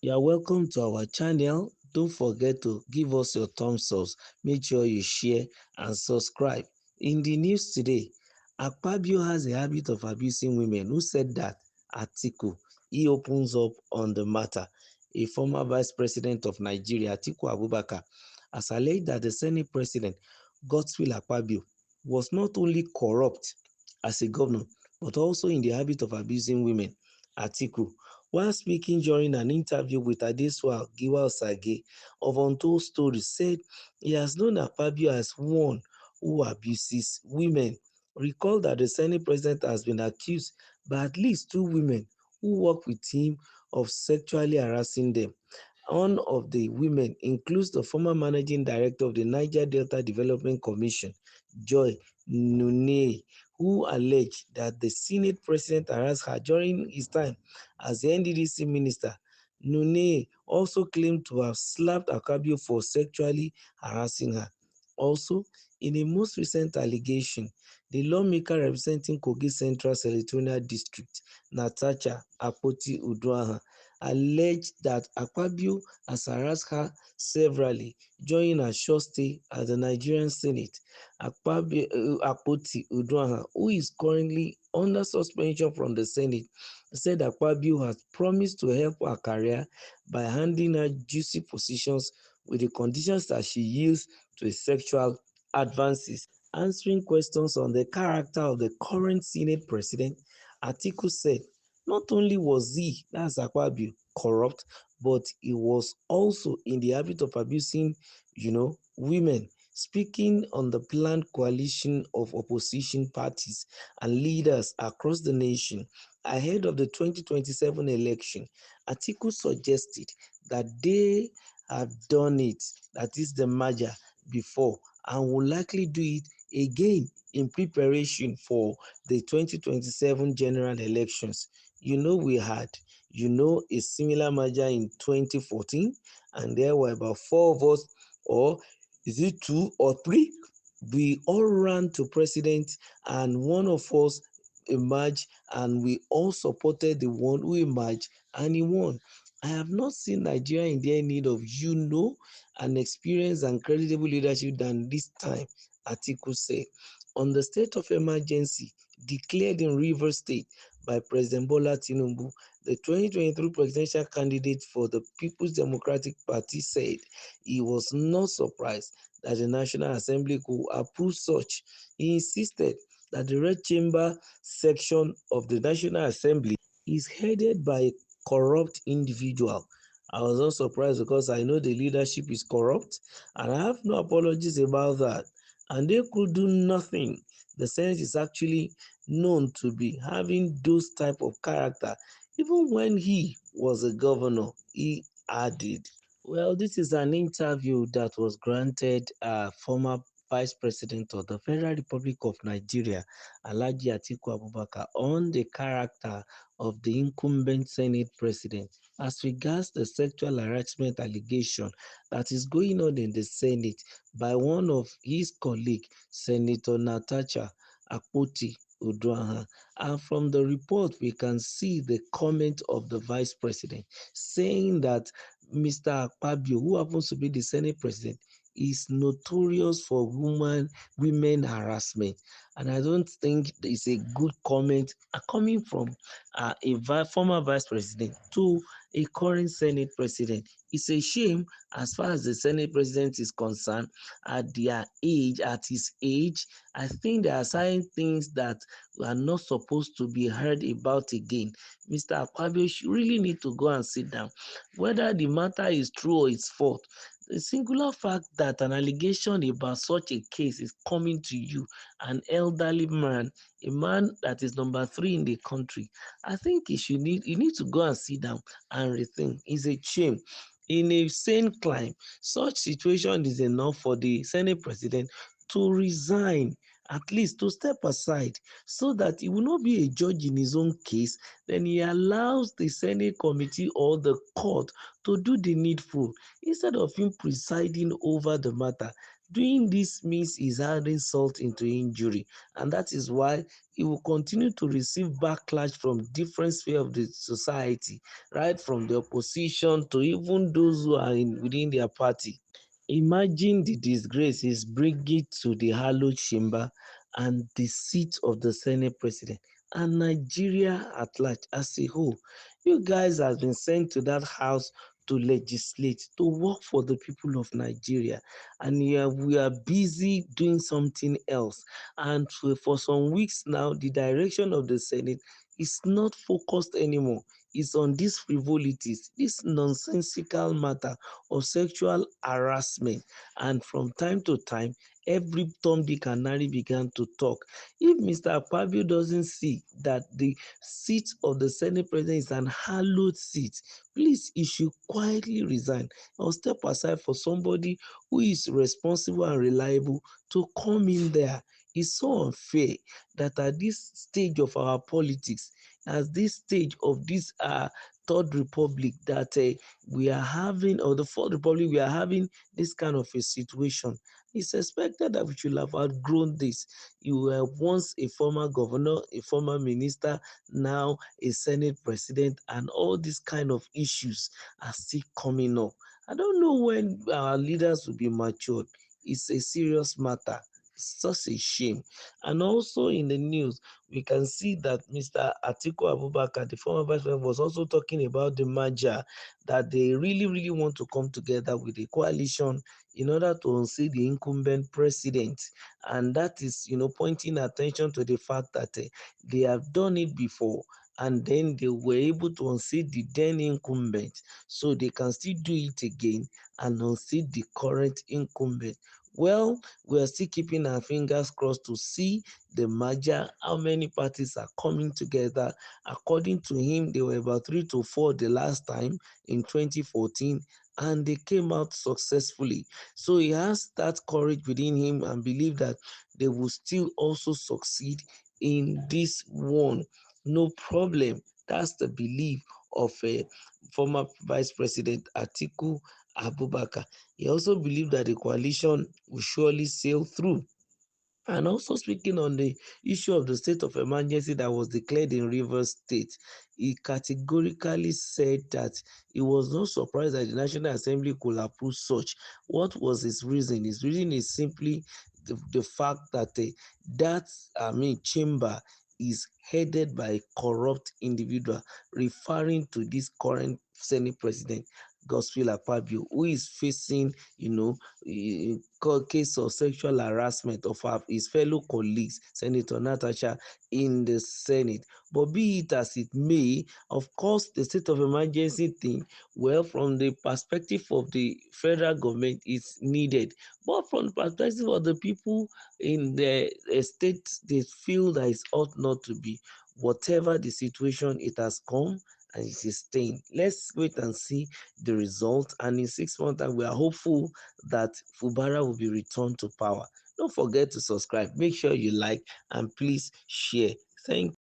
You are welcome to our channel. Don't forget to give us your thumbs up. Make sure you share and subscribe. In the news today, Akpabio has a habit of abusing women. Who said that? Atiku. He opens up on the matter. A former vice president of Nigeria, Atiku Abubakar, has alleged that the Senate president, Godwin Akpabio, was not only corrupt as a governor, but also in the habit of abusing women. Atiku, while speaking during an interview with Adesua Giwa Osage of Untold Stories, said he has known Akpabio as one who abuses women. Recall that the Senate president has been accused by at least two women who work with him of sexually harassing them. One of the women includes the former managing director of the Niger Delta Development Commission, Joy Nuneye, who alleged that the Senate president harassed her during his time as the NDDC minister. Nuneye also claimed to have slapped Akpabio for sexually harassing her. Also, in a most recent allegation, the lawmaker representing Kogi Central Senatorial District, Natasha Akpoti-Uduaghan, alleged that Akpabio has harassed her severally during her short stay at the Nigerian Senate. Akpoti-Uduaghan, who is currently under suspension from the Senate, said Akpabio has promised to help her career by handing her juicy positions with the conditions that she yields to his sexual advances. Answering questions on the character of the current Senate president, Atiku said not only was he, that's Akpabio, corrupt, but he was also in the habit of abusing, women. Speaking on the planned coalition of opposition parties and leaders across the nation ahead of the 2027 election, Atiku suggested that they have done it, that is the merger, before and will likely do it again in preparation for the 2027 general elections. We had, a similar merger in 2014, and there were about four of us, or is it two or three? We all ran to president, and one of us emerged, and we all supported the one who emerged, and he won. I have not seen Nigeria in their need of, an experienced and credible leadership than this time, Atiku said. On the state of emergency declared in Rivers State by President Bola Tinubu, the 2023 presidential candidate for the People's Democratic Party said he was not surprised that the National Assembly could approve such. He insisted that the Red Chamber section of the National Assembly is headed by a corrupt individual. I was not surprised because I know the leadership is corrupt, and I have no apologies about that. And they could do nothing. The Senate is actually known to be having those type of character. Even when he was a governor, he added. Well, this is an interview that was granted former Vice President of the Federal Republic of Nigeria, Alhaji Atiku Abubakar, on the character of the incumbent Senate President as regards the sexual harassment allegation that is going on in the Senate by one of his colleagues, Senator Natasha Akpoti-Uduaghan. And from the report, we can see the comment of the Vice President saying that Mr. Akpabio, who happens to be the Senate president, is notorious for women harassment, and I don't think it's a good comment coming from former vice president to a current Senate president. It's a shame as far as the Senate president is concerned. At his age, I think there are certain things that are not supposed to be heard about again. Mr. Akpabio really need to go and sit down. Whether the matter is true or it's false, the singular fact that an allegation about such a case is coming to you, an elderly man, a man that is number three in the country, I think you need to go and sit down and rethink. It's a shame. In a sane climb, such situation is enough for the Senate president to resign, at least to step aside, so that he will not be a judge in his own case. Then he allows the Senate committee or the court to do the needful instead of him presiding over the matter. Doing this means he's adding salt into injury, and that is why he will continue to receive backlash from different spheres of the society, right from the opposition to even those who are within their party. Imagine the disgrace is bringing to the hallowed chamber and the seat of the Senate president and Nigeria at large as a whole. You guys have been sent to that house to legislate, to work for the people of Nigeria, and we are busy doing something else. And for some weeks now, the direction of the Senate is not focused anymore. It's on these frivolities, this nonsensical matter of sexual harassment. And from time to time, every Tom, Dick, and Harry began to talk. If Mr. Akpabio doesn't see that the seat of the Senate president is an hallowed seat, please, he should quietly resign or step aside for somebody who is responsible and reliable to come in there. It's so unfair that at this stage of our politics, at this stage of this third republic, that we are having, or the fourth republic, we are having this kind of a situation. It's expected that we should have outgrown this. You were once a former governor, a former minister, now a senate president, and all these kind of issues are still coming up. I don't know when our leaders will be matured. It's a serious matter. It's such a shame. And also in the news, we can see that Mr. Atiku Abubakar, the former vice president, was also talking about the merger, that they really, really want to come together with a coalition in order to unseat the incumbent president. And that is, pointing attention to the fact that they have done it before, and then they were able to unseat the then incumbent, so they can still do it again and unseat the current incumbent. Well, we are still keeping our fingers crossed to see the merger, how many parties are coming together. According to him, there were about 3 to 4 the last time in 2014, and they came out successfully. So he has that courage within him and believe that they will still also succeed in this one. No problem. That's the belief of former Vice President Atiku Abubakar. He also believed that the coalition will surely sail through. And also speaking on the issue of the state of emergency that was declared in Rivers State, he categorically said that he was not surprised that the National Assembly could approve such. What was his reason? His reason is simply the fact that chamber is headed by a corrupt individual, referring to this current Senate President, Godwin Akpabio, who is facing, case of sexual harassment of his fellow colleagues, Senator Natasha, in the Senate. But be it as it may, of course, the state of emergency thing, well, from the perspective of the federal government, is needed. But from the perspective of the people in the state, they feel that it ought not to be. Whatever the situation, it has come and it is staying. Let's wait and see the result. And in 6 months, we are hopeful that Fubara will be returned to power. Don't forget to subscribe. Make sure you like and please share. Thank